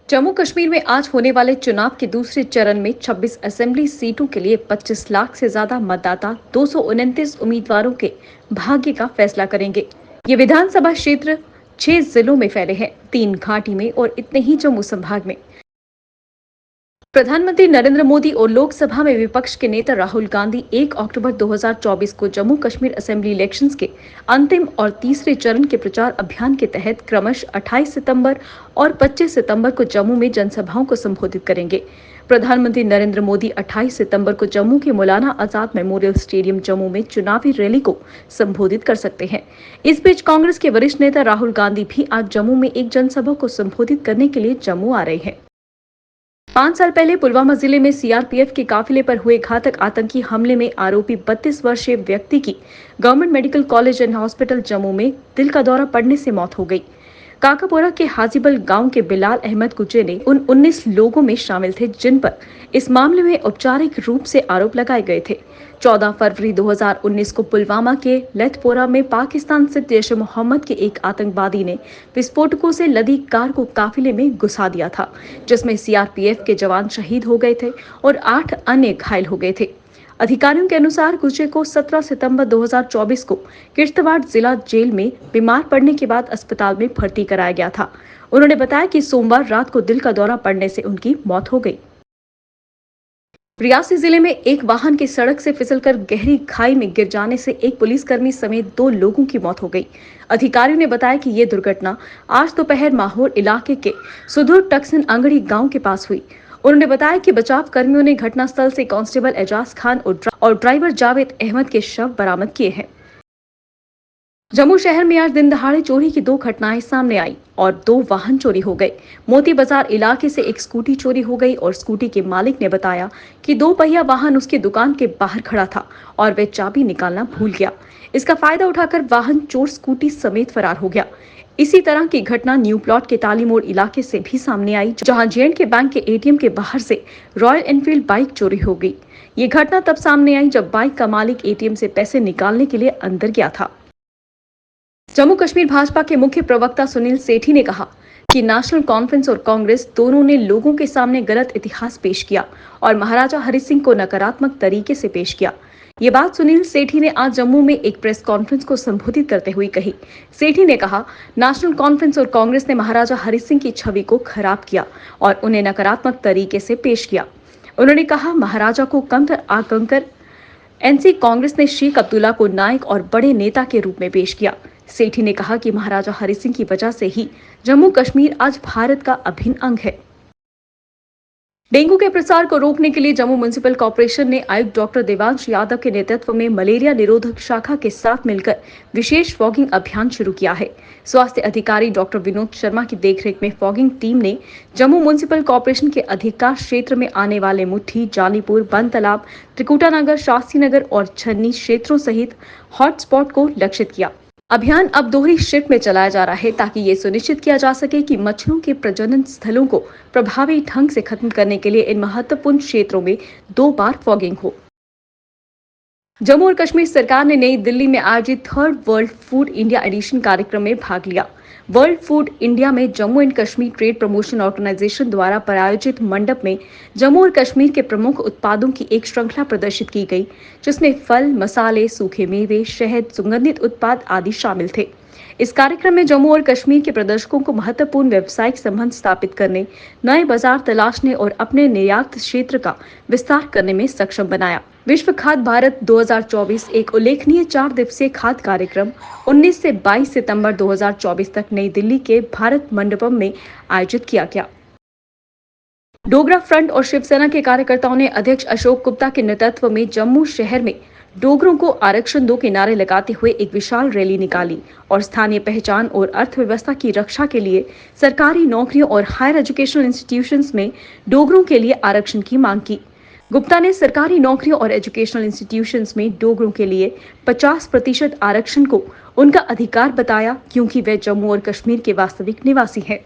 जम्मू कश्मीर में आज होने वाले चुनाव के दूसरे चरण में 26 असेंबली सीटों के लिए 25 लाख से ज्यादा मतदाता 229 उम्मीदवारों के भाग्य का फैसला करेंगे। ये विधानसभा क्षेत्र 6 जिलों में फैले हैं, 3 घाटी में और इतने ही जम्मू संभाग में। प्रधानमंत्री नरेंद्र मोदी और लोकसभा में विपक्ष के नेता राहुल गांधी 1 अक्टूबर 2024 को जम्मू कश्मीर असेंबली इलेक्शंस के अंतिम और तीसरे चरण के प्रचार अभियान के तहत क्रमशः 28 सितंबर और 25 सितंबर को जम्मू में जनसभाओं को संबोधित करेंगे। प्रधानमंत्री नरेंद्र मोदी 28 सितंबर को जम्मू के मौलाना आजाद मेमोरियल स्टेडियम जम्मू में चुनावी रैली को संबोधित कर सकते हैं। इस बीच कांग्रेस के वरिष्ठ नेता राहुल गांधी भी आज जम्मू में एक जनसभा को संबोधित करने के लिए जम्मू आ रहे हैं। 5 साल पहले पुलवामा जिले में सीआरपीएफ के काफिले पर हुए घातक आतंकी हमले में आरोपी 32 वर्षीय व्यक्ति की government medical college and hospital Jammu में दिल का दौरा पड़ने से मौत हो गई। काकापोरा के हाजीबल गांव के बिलाल अहमद कुचे ने उन 19 लोगों में शामिल थे जिन पर इस मामले में औपचारिक रूप से आरोप लगाए गए थे। 14 फरवरी 2019 को पुलवामा के लेथपोरा में पाकिस्तान स्थित जैश ए मोहम्मद के एक आतंकवादी ने विस्फोटकों से लदी कार को काफिले में घुसा दिया था, जिसमें सीआरपीएफ के जवान शहीद हो गए थे और 8 अन्य घायल हो गए थे। अधिकारियों के अनुसार कुचे को 17 सितंबर 2024 को किश्तवाड़ जिला जेल में बीमार पड़ने के बाद अस्पताल में भर्ती कराया गया था। उन्होंने बताया कि सोमवार रात को दिल का दौरा पड़ने से उनकी मौत हो गई। रियासी जिले में एक वाहन की सड़क से फिसलकर गहरी खाई में गिर जाने से एक पुलिसकर्मी समेत 2 लोगों की मौत हो गई। अधिकारियों ने बताया कि ये दुर्घटना आज दोपहर माहौर इलाके के सुदूर टक्सन अंगड़ी गांव के पास हुई। उन्होंने बताया कि बचाव कर्मियों ने घटनास्थल से कांस्टेबल एजाज खान और ड्राइवर जावेद अहमद के शव बरामद किए हैं। जम्मू शहर में आज दिन दहाड़े चोरी की 2 घटनाएं सामने आई और 2 वाहन चोरी हो गए। मोती बाजार इलाके से एक स्कूटी चोरी हो गई और स्कूटी के मालिक ने बताया कि 2 पहिया वाहन उसकी दुकान के बाहर खड़ा था और वह चाबी निकालना भूल गया। इसका फायदा उठाकर वाहन चोर स्कूटी समेत फरार हो गया। इसी तरह की घटना न्यू प्लॉट के तालीमोड़ इलाके से भी सामने आई, जहां जे.एंड.के बैंक के एटीएम के बाहर से रॉयल एनफील्ड बाइक चोरी हो गई। ये घटना तब सामने आई जब बाइक का मालिक एटीएम से पैसे निकालने के लिए अंदर गया था। जम्मू कश्मीर भाजपा के मुख्य प्रवक्ता सुनील सेठी ने कहा कि नेशनल कॉन्फ्रेंस और कांग्रेस दोनों ने लोगों के सामने गलत इतिहास पेश किया और महाराजा हरि सिंह को नकारात्मक तरीके से पेश किया। ये बात सुनील सेठी ने आज जम्मू में एक प्रेस कॉन्फ्रेंस को संबोधित करते हुए कही। सेठी ने कहा, नेशनल कॉन्फ्रेंस और कांग्रेस ने महाराजा हरि सिंह की छवि को खराब किया और उन्हें नकारात्मक तरीके से पेश किया। उन्होंने कहा, महाराजा को कमतर आंककर एनसी कांग्रेस ने शेख अब्दुल्ला को नायक और बड़े नेता के रूप में पेश किया। सेठी ने कहा कि महाराजा हरि सिंह की वजह से ही जम्मू कश्मीर आज भारत का अभिन्न अंग है। डेंगू के प्रसार को रोकने के लिए जम्मू म्युनिसिपल कॉर्पोरेशन ने आयुक्त डॉक्टर देवांश यादव के नेतृत्व में मलेरिया निरोधक शाखा के साथ मिलकर विशेष फॉगिंग अभियान शुरू किया है। स्वास्थ्य अधिकारी डॉक्टर विनोद शर्मा की देखरेख में फॉगिंग टीम ने जम्मू म्युनिसिपल कॉर्पोरेशन के अधिकार क्षेत्र में आने वाले मुट्ठी, जानीपुर, बन तालाब, त्रिकुटानगर, शास्त्री नगर और छन्नी क्षेत्रों सहित हॉटस्पॉट को लक्षित किया। अभियान अब दोहरी शिफ्ट में चलाया जा रहा है ताकि ये सुनिश्चित किया जा सके कि मच्छरों के प्रजनन स्थलों को प्रभावी ढंग से खत्म करने के लिए इन महत्वपूर्ण क्षेत्रों में 2 बार फॉगिंग हो। जम्मू और कश्मीर सरकार ने नई दिल्ली में आयोजित 3rd world food India addition कार्यक्रम में भाग लिया। वर्ल्ड फूड इंडिया में Jammu and Kashmir trade promotion organisation द्वारा प्रायोजित मंडप में जम्मू और कश्मीर के प्रमुख उत्पादों की एक श्रृंखला प्रदर्शित की गई, जिसमें फल, मसाले, सूखे मेवे, शहद, सुगंधित उत्पाद आदि शामिल थे। इस कार्यक्रम में जम्मू और कश्मीर के प्रदर्शकों को महत्वपूर्ण व्यावसायिक संबंध स्थापित करने, नए बाजार तलाशने और अपने निर्यात क्षेत्र का विस्तार करने में सक्षम बनाया। विश्व खाद्य भारत 2024 एक उल्लेखनीय 4 दिवसीय खाद्य कार्यक्रम 19 से 22 सितंबर 2024 तक नई दिल्ली के भारत मंडपम में आयोजित किया गया। डोगरा फ्रंट और शिवसेना के कार्यकर्ताओं ने अध्यक्ष अशोक गुप्ता के नेतृत्व में जम्मू शहर में डोगरों को आरक्षण दो के नारे लगाते हुए एक विशाल रैली निकाली और स्थानीय पहचान और अर्थव्यवस्था की रक्षा के लिए सरकारी नौकरियों और हायर एजुकेशनल इंस्टीट्यूशंस में डोगरों के लिए आरक्षण की मांग की। गुप्ता ने सरकारी नौकरियों और एजुकेशनल इंस्टीट्यूशंस में डोगरों के लिए 50% आरक्षण को उनका अधिकार बताया, क्योंकि वे जम्मू और कश्मीर के वास्तविक निवासी हैं।